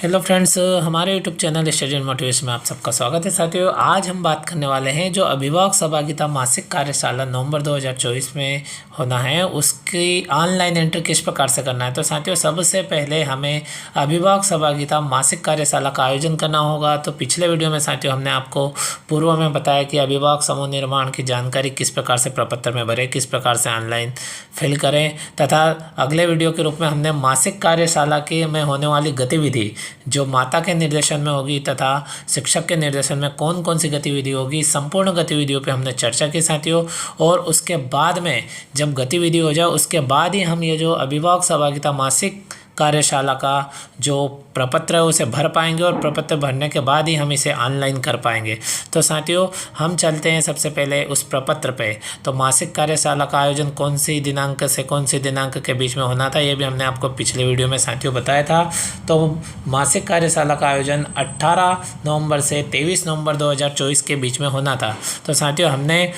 Hello friends, हमारे YouTube channel study and motivation में आप सबका स्वागत है। साथियों, आज हम बात करने वाले हैं जो अभिभावक सहभागिता मासिक कार्यशाला नवंबर 2024 में होना है, उसकी ऑनलाइन एंट्री किस प्रकार से करना है। तो साथियों, सबसे पहले हमें अभिभावक सहभागिता मासिक कार्यशाला का आयोजन करना होगा। तो पिछले वीडियो में साथियों हमने आपको पूर्व में बताया कि अभिभावक समूह निर्माण की जानकारी किस प्रकार से प्रपत्र में भरें, किस प्रकार से ऑनलाइन फिल करें, तथा अगले वीडियो के रूप में हमने मासिक कार्यशाला के में होने वाली गतिविधि जो माता के निर्देशन में होगी तथा शिक्षक के निर्देशन में कौन कौन सी गतिविधि होगी, संपूर्ण गतिविधियों पे हमने चर्चा की साथियों। और उसके बाद में जब गतिविधि हो जाए उसके बाद ही हम ये जो अभिभावक सहभागिता मासिक कार्यशाला का जो प्रपत्र है उसे भर पाएंगे और प्रपत्र भरने के बाद ही हम इसे ऑनलाइन कर पाएंगे। तो साथियों, हम चलते हैं सबसे पहले उस प्रपत्र पे। तो मासिक कार्यशाला का आयोजन कौन सी दिनांक से कौन सी दिनांक के बीच में होना था, ये भी हमने आपको पिछले वीडियो में साथियों बताया था। तो मासिक कार्यशाला का आयोजन 18 नवंबर से 23 नवंबर 2024 के बीच में होना था। तो साथियों, हमने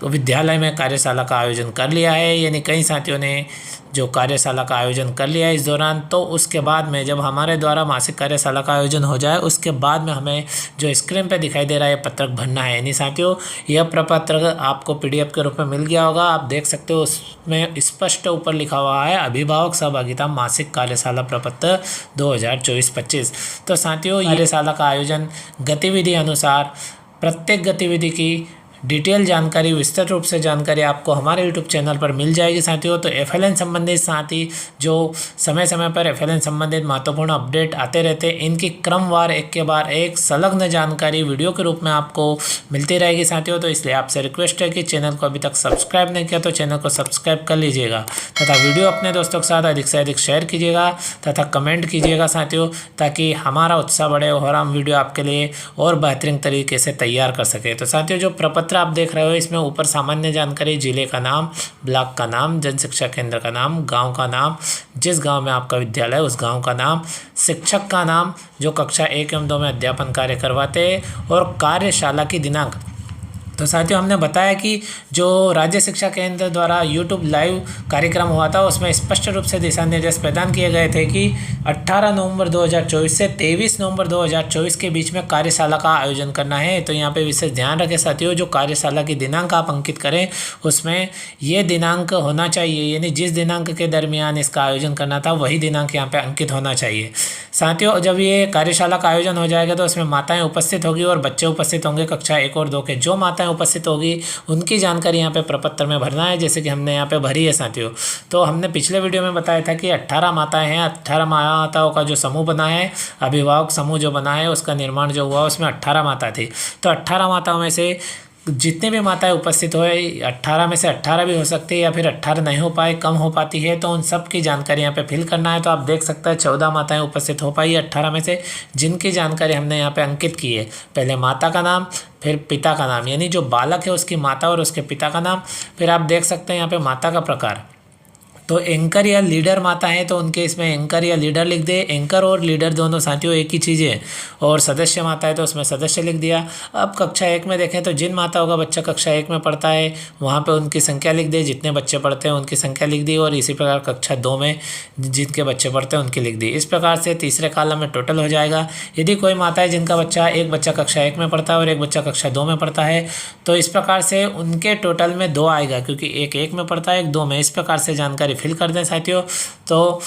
विद्यालय में कार्यशाला का आयोजन कर लिया है, यानी कई साथियों ने जो कार्यशाला का आयोजन कर लिया है इस दौरान। तो उसके बाद में जब हमारे द्वारा मासिक कार्यशाला का आयोजन हो जाए उसके बाद में हमें जो स्क्रीन पे दिखाई दे रहा है पत्रक भरना है। यानी साथियों, यह प्रपत्र आपको PDF के रूप में मिल गया होगा, आप देख सकते हो। उसमें स्पष्ट ऊपर लिखा हुआ है अभिभावक सहभागिता मासिक कार्यशाला प्रपत्र 2024-25। तो साथियों, कार्यशाला का आयोजन गतिविधि अनुसार प्रत्येक गतिविधि की डिटेल जानकारी, विस्तृत रूप से जानकारी आपको हमारे यूट्यूब चैनल पर मिल जाएगी साथियों। तो FLN संबंधित साथ ही जो समय समय पर FLN संबंधित महत्वपूर्ण अपडेट आते रहते हैं, इनकी क्रमवार एक के बाद एक संलग्न जानकारी वीडियो के रूप में आपको मिलती रहेगी साथियों। तो इसलिए आपसे रिक्वेस्ट है कि चैनल को अभी तक सब्सक्राइब नहीं किया तो चैनल को सब्सक्राइब कर लीजिएगा तथा वीडियो अपने दोस्तों के साथ अधिक से अधिक शेयर कीजिएगा तथा कमेंट कीजिएगा साथियों, ताकि हमारा उत्साह बढ़े और हम वीडियो आपके लिए और बेहतरीन तरीके से तैयार कर सके। तो साथियों, जो प्रपत्र आप देख रहे हो इसमें ऊपर सामान्य जानकारी, जिले का नाम, ब्लॉक का नाम, जन शिक्षा केंद्र का नाम, गांव का नाम, जिस गांव में आपका विद्यालय उस गांव का नाम, शिक्षक का नाम जो कक्षा 1 एवं 2 में अध्यापन कार्य करवाते हैं, और कार्यशाला की दिनांक। तो साथियों, हमने बताया कि जो राज्य शिक्षा केंद्र द्वारा YouTube लाइव कार्यक्रम हुआ था उसमें स्पष्ट रूप से दिशा निर्देश प्रदान किए गए थे कि 18 नवंबर 2024 से 23 नवंबर 2024 के बीच में कार्यशाला का आयोजन करना है। तो यहाँ पे विशेष ध्यान रखें साथियों, जो कार्यशाला की दिनांक आप अंकित करें उसमें ये दिनांक होना चाहिए, यानी जिस दिनांक के दरमियान इसका आयोजन करना था वही दिनांक यहाँ पे अंकित होना चाहिए साथियों। जब ये कार्यशाला का आयोजन हो जाएगा तो उसमें माताएं उपस्थित होगी और बच्चे उपस्थित होंगे कक्षा 1 और 2 के। जो माताएं उपस्थित होगी उनकी जानकारी यहाँ पे प्रपत्र में भरना है, जैसे कि हमने यहाँ पे भरी है साथियों। तो हमने पिछले वीडियो में बताया था कि 18 माताएं हैं, 18 माताओं का जो समूह बना है, अभिभावक समूह जो बना है उसका निर्माण जो हुआ उसमें 18 माता थी। तो 18 माताओं में से जितने भी माताएं उपस्थित हो, 18 में से 18 भी हो सकती है या फिर 18 नहीं हो पाए, कम हो पाती है, तो उन सब की जानकारी यहाँ पे फिल करना है। तो आप देख सकते हैं 14 माताएं उपस्थित हो पाई 18 में से, जिनकी जानकारी हमने यहाँ पे अंकित की है। पहले माता का नाम, फिर पिता का नाम, यानी जो बालक है उसकी माता और उसके पिता का नाम। फिर आप देख सकते हैं यहाँ पे माता का प्रकार, तो एंकर या लीडर माता है तो उनके इसमें एंकर या लीडर लिख दे। एंकर और लीडर दोनों साथियों एक ही चीज़ है। और सदस्य माता है तो उसमें सदस्य लिख दिया। अब कक्षा 1 में देखें तो जिन माताओं का बच्चा कक्षा 1 में पढ़ता है वहाँ पे उनकी संख्या लिख दे, जितने बच्चे पढ़ते हैं उनकी संख्या लिख दी। और इसी प्रकार कक्षा 2 में जिनके बच्चे पढ़ते हैं उनकी लिख दी। इस प्रकार से तीसरे कॉलम में टोटल हो जाएगा। यदि कोई माता है जिनका एक बच्चा कक्षा 1 में पढ़ता है और एक बच्चा कक्षा 2 में पढ़ता है, तो इस प्रकार से उनके टोटल में 2 आएगा, क्योंकि एक 1 में पढ़ता है, एक 2 में। इस प्रकार से जानकारी फिल कर दें साथियों। तो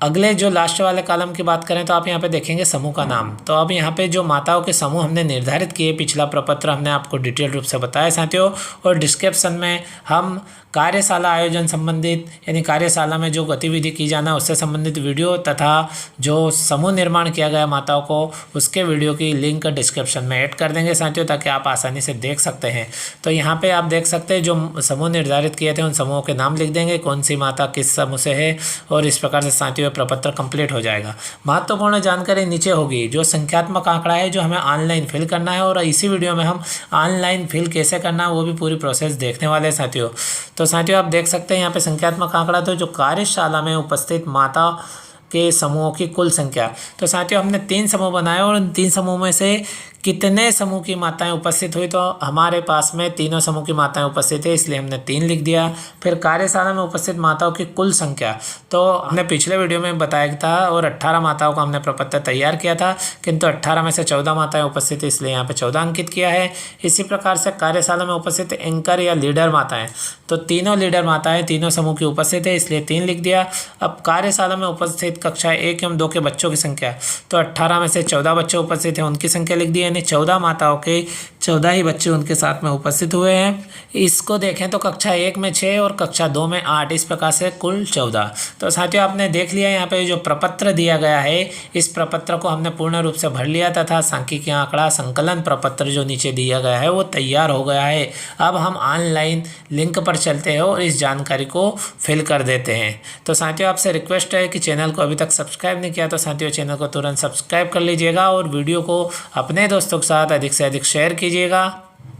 अगले जो लास्ट वाले कॉलम की बात करें तो आप यहाँ पे देखेंगे समूह का नाम। तो अब यहाँ पे जो माताओं के समूह हमने निर्धारित किए, पिछला प्रपत्र हमने आपको डिटेल रूप से बताया साथियों। और डिस्क्रिप्शन में हम कार्यशाला आयोजन संबंधित, यानी कार्यशाला में जो गतिविधि की जाना उससे संबंधित वीडियो तथा जो समूह निर्माण किया गया माताओं को उसके वीडियो की लिंक डिस्क्रिप्शन में ऐड कर देंगे साथियों, ताकि आप आसानी से देख सकते हैं। तो यहाँ पे आप देख सकते हैं जो समूह निर्धारित किए थे उन समूहों के नाम लिख देंगे, कौन सी माता किस समूह से है, और इस प्रकार से साथियों प्रपत्र कंप्लीट हो जाएगा। महत्वपूर्ण जानकारी नीचे होगी, जो संख्यात्मक आंकड़ा है जो हमें ऑनलाइन फिल करना है, और इसी वीडियो में हम ऑनलाइन फिल कैसे करना है वो भी पूरी प्रोसेस देखने वाले हैं साथियों। तो साथियों, आप देख सकते हैं यहाँ पे संख्यात्मक आंकड़ा, तो जो कार्यशाला में उपस्थित माता के समूहों की कुल संख्या। तो साथियों, हमने 3 समूह बनाए और उन 3 समूह में से कितने समूह की माताएं उपस्थित हुई, तो हमारे पास में तीनों समूह की माताएं उपस्थित है इसलिए हमने 3 लिख दिया। फिर कार्यशाला में उपस्थित माताओं की कुल संख्या, तो हमने पिछले वीडियो में बताया था और 18 माताओं का हमने प्रपत्र तैयार किया था, किंतु 18 में से 14 माताएं उपस्थित इसलिए यहाँ पे 14 अंकित किया है। इसी प्रकार से कार्यशाला में उपस्थित एंकर या लीडर माताएं, तो तीनों लीडर माताएं तीनों समूह की उपस्थित है इसलिए 3 लिख दिया। अब कार्यशाला में उपस्थित कक्षा 1 एवं 2 के बच्चों की संख्या, तो 18 में से 14 बच्चे उपस्थित हैं उनकी संख्या लिख दी, यानी 14 माताओं के 14 ही बच्चे उनके साथ में उपस्थित हुए हैं। इसको देखें तो कक्षा 1 में 6 और कक्षा 2 में 8, इस प्रकार से कुल 14। तो साथियों आपने देख लिया यहाँ पे जो प्रपत्र दिया गया है, इस प्रपत्र को हमने पूर्ण रूप से भर लिया तथा सांख्यिकी आंकड़ा संकलन प्रपत्र जो नीचे दिया गया है वो तैयार हो गया है। अब हम ऑनलाइन लिंक पर चलते हैं और इस जानकारी को फिल कर देते हैं। तो साथियों आपसे रिक्वेस्ट है कि चैनल को अभी तक सब्सक्राइब नहीं किया तो साथियों चैनल को तुरंत सब्सक्राइब कर लीजिएगा और वीडियो को अपने दोस्तों के साथ अधिक से अधिक शेयर कीजिएगा।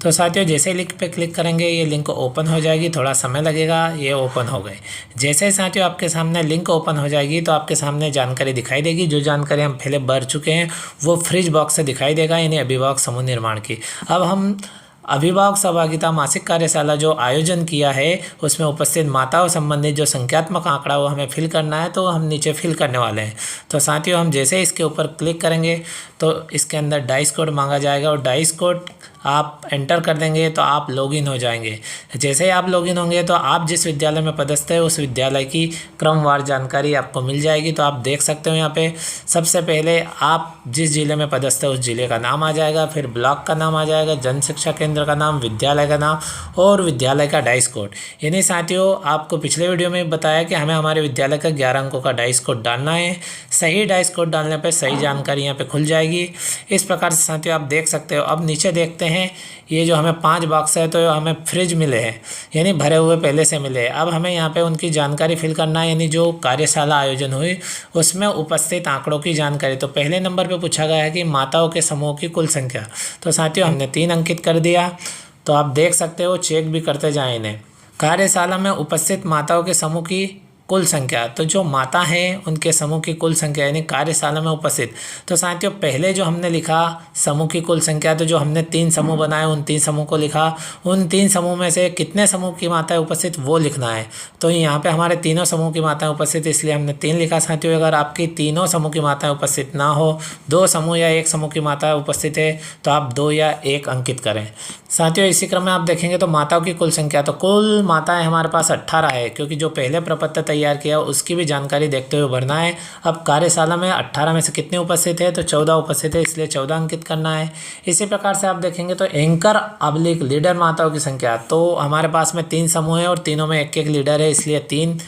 तो साथियों जैसे ही लिंक पे क्लिक करेंगे ये लिंक ओपन हो जाएगी, थोड़ा समय लगेगा, ये ओपन हो गए। जैसे ही साथियों आपके सामने लिंक ओपन हो जाएगी तो आपके सामने जानकारी दिखाई देगी। जो जानकारी हम पहले भर चुके हैं वो फ्रिज बॉक्स से दिखाई देगा, यानी अभिभावक समूह निर्माण की। अब हम अभिभावक सहभागिता मासिक कार्यशाला जो आयोजन किया है उसमें उपस्थित माताओं संबंधित जो संख्यात्मक आंकड़ा वो हमें फिल करना है, तो हम नीचे फिल करने वाले हैं। तो साथियों हम जैसे इसके ऊपर क्लिक करेंगे तो इसके अंदर डाइस कोड मांगा जाएगा और डाइस कोड आप एंटर कर देंगे तो आप लॉगिन हो जाएंगे। जैसे ही आप लॉगिन होंगे तो आप जिस विद्यालय में पदस्थ है उस विद्यालय की क्रमवार जानकारी आपको मिल जाएगी। तो आप देख सकते हो यहाँ पे सबसे पहले आप जिस जिले में पदस्थ है उस जिले का नाम आ जाएगा, फिर ब्लॉक का नाम आ जाएगा, जन शिक्षा केंद्र का नाम, विद्यालय का नाम और विद्यालय का डाइस कोड। यानी साथियों आपको पिछले वीडियो में बताया कि हमें हमारे विद्यालय का 11 अंकों का डाइस कोड डालना है। सही डाइस कोड डालने पर सही जानकारी यहाँ पे खुल जाएगी। इस प्रकार से साथियों आप देख सकते हो। अब नीचे देखते हैं ये जो हमें 5 बॉक्स है तो हमें फ्रिज मिले हैं, यानी भरे हुए पहले से मिले हैं। अब हमें यहाँ पे उनकी जानकारी फिल करना है, यानी जो कार्यशाला आयोजन हुई उसमें उपस्थित आंकड़ों की जानकारी। तो पहले नंबर पे पूछा गया है कि माताओं के समूह की कुल संख्या, तो साथियों हमने 3 अंकित कर दिया। तो आप देख सकते हो, चेक भी करते जाएं इन्हें। कार्यशाला में उपस्थित माताओं के समूह की कुल संख्या, तो जो माता हैं उनके समूह की कुल संख्या यानी कार्यशाला में उपस्थित। तो साथियों पहले जो हमने लिखा समूह की कुल संख्या, तो जो हमने 3 समूह बनाए उन 3 समूह को लिखा, उन 3 समूह में से कितने समूह की माताएं उपस्थित वो लिखना है। तो यहाँ पे हमारे तीनों समूह की माताएं उपस्थित इसलिए हमने 3 लिखा। साथियों अगर आपकी तीनों समूह की माताएं उपस्थित ना हो, 2 समूह या 1 समूह की माता उपस्थित है तो आप 2 या 1 अंकित करें। साथियों इसी क्रम में आप देखेंगे तो माताओं की कुल संख्या, तो कुल माताएं हमारे पास 18 है, क्योंकि जो पहले प्रपत्र तैयार किया उसकी भी जानकारी देखते हुए भरना है। अब कार्यशाला में 18 में से कितने उपस्थित है, तो 14 उपस्थित है इसलिए 14 अंकित करना है। इसी प्रकार से आप देखेंगे तो एंकर अब्लिक लीडर माताओं की संख्या, तो हमारे पास में 3 समूह है और तीनों में 1-1 लीडर है इसलिए 3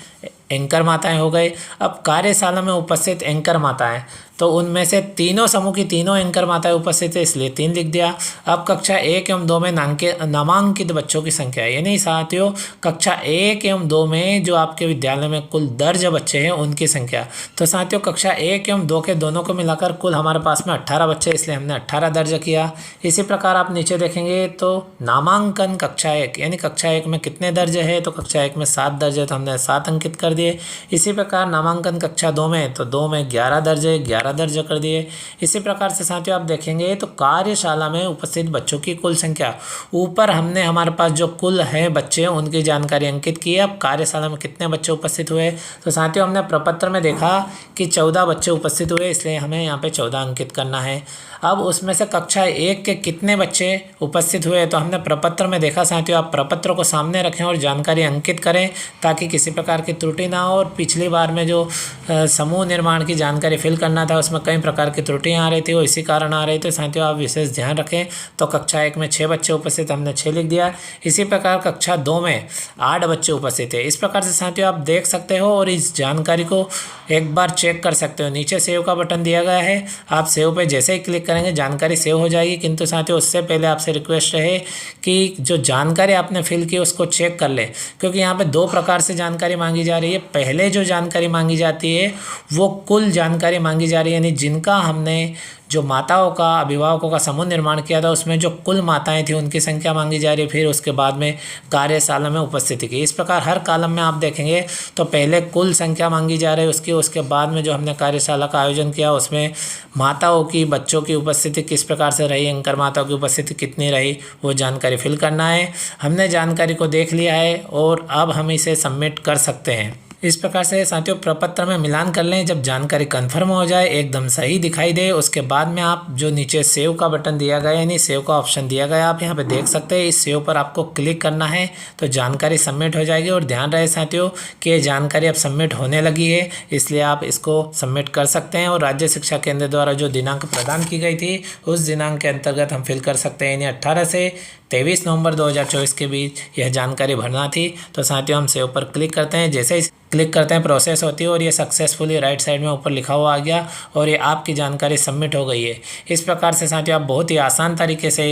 एंकर माताएं हो गए। अब कार्यशाला में उपस्थित एंकर माताएं, तो उनमें से तीनों समूह की तीनों एंकर माताएं उपस्थित है इसलिए 3 लिख दिया। अब कक्षा 1 एवं 2 में नामांकित बच्चों की संख्या, यानी साथियों कक्षा 1 एवं 2 में जो आपके विद्यालय में कुल दर्ज बच्चे हैं उनकी संख्या, तो साथियों कक्षा 1 एवं 2 के दोनों को मिलाकर कुल हमारे पास में 18 बच्चे इसलिए हमने 18 दर्ज किया। इसी प्रकार आप नीचे देखेंगे तो नामांकन कक्षा 1, यानी कक्षा 1 में कितने दर्ज है, तो कक्षा 1 में 7 दर्ज है तो हमने 7 अंकित कर दिए। इसी प्रकार नामांकन कक्षा 2 में, तो 2 में 11 दर्ज है, 11 दर्ज कर दिए। इसी प्रकार से साथियों आप देखेंगे तो कार्यशाला में उपस्थित बच्चों की कुल संख्या, ऊपर हमने हमारे पास जो कुल है बच्चे उनकी जानकारी अंकित की है। अब कार्यशाला में कितने बच्चे उपस्थित हुए, तो साथियों हमने प्रपत्र में देखा कि 14 बच्चे उपस्थित हुए इसलिए हमें यहाँ पे 14 अंकित करना है। अब उसमें से कक्षा 1 के कितने बच्चे उपस्थित हुए, तो हमने प्रपत्र में देखा। साथियों आप प्रपत्र को सामने रखें और जानकारी अंकित करें ताकि किसी प्रकार की त्रुटि ना हो। और पिछली बार में जो समूह निर्माण की जानकारी फिल करना था उसमें कई प्रकार की त्रुटियां आ रही थी, वो इसी कारण आ रही थी। साथियों आप विशेष ध्यान रखें। तो कक्षा 1 में 6 बच्चे उपस्थित, हमने 6 लिख दिया। इसी प्रकार कक्षा 2 में 8 बच्चे उपस्थित है। इस प्रकार से साथियों आप देख सकते हो और इस जानकारी को एक बार चेक कर सकते हो। नीचे सेव का बटन दिया गया है, आप सेव पे जैसे ही क्लिक करेंगे जानकारी सेव हो जाएगी। किंतु साथियों उससे पहले आपसे रिक्वेस्ट है कि जो जानकारी आपने फिल की उसको चेक कर ले, क्योंकि यहाँ पे 2 प्रकार से जानकारी मांगी जा रही है। पहले जो जानकारी मांगी जाती है वो कुल जानकारी मांगी जा रही है। जानकारी यानी जिनका हमने जो माताओं का अभिभावकों का समूह निर्माण किया था उसमें जो कुल माताएं थी उनकी संख्या मांगी जा रही है। फिर उसके बाद में कार्यशाला में उपस्थिति की। इस प्रकार हर कॉलम में आप देखेंगे तो पहले कुल संख्या मांगी जा रही है उसकी, उसके बाद में जो हमने कार्यशाला का आयोजन किया उसमें माताओं की, बच्चों की उपस्थिति किस प्रकार से रही, एंकर माताओं की उपस्थिति कितनी रही, वो जानकारी फिल करना है। हमने जानकारी को देख लिया है और अब हम इसे सबमिट कर सकते हैं। इस प्रकार से साथियों प्रपत्र में मिलान कर लें। जब जानकारी कंफर्म हो जाए, एकदम सही दिखाई दे, उसके बाद में आप जो नीचे सेव का बटन दिया गया यानी सेव का ऑप्शन दिया गया आप यहाँ पे देख सकते हैं। इस सेव पर आपको क्लिक करना है तो जानकारी सबमिट हो जाएगी। और ध्यान रहे साथियों कि ये जानकारी अब सबमिट होने लगी है, इसलिए आप इसको सबमिट कर सकते हैं। और राज्य शिक्षा केंद्र द्वारा जो दिनांक प्रदान की गई थी उस दिनांक के अंतर्गत हम फिल कर सकते हैं, यानी 18 से 23 नवंबर 2024 के बीच यह जानकारी भरना थी। तो साथियों हम सेव पर क्लिक करते हैं। जैसे ही क्लिक करते हैं प्रोसेस होती है और ये सक्सेसफुली राइट साइड में ऊपर लिखा हुआ आ गया और ये आपकी जानकारी सबमिट हो गई है। इस प्रकार से साथियों आप बहुत ही आसान तरीके से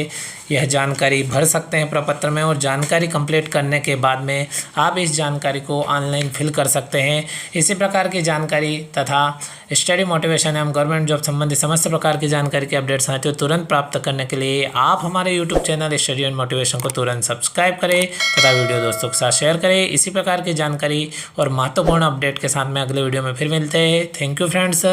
यह जानकारी भर सकते हैं प्रपत्र में। और जानकारी कंप्लीट करने के बाद में आप इस जानकारी को ऑनलाइन फिल कर सकते हैं। इसी प्रकार की जानकारी तथा स्टडी मोटिवेशन एवं गवर्नमेंट जॉब संबंधी समस्त प्रकार की जानकारी के अपडेट साथियों तुरंत प्राप्त करने के लिए आप हमारे YouTube channel study and motivation को तुरंत सब्सक्राइब करें तथा वीडियो दोस्तों के साथ शेयर करें। इसी प्रकार की जानकारी और महत्वपूर्ण अपडेट के साथ में अगले वीडियो में फिर मिलते हैं। Thank you friends.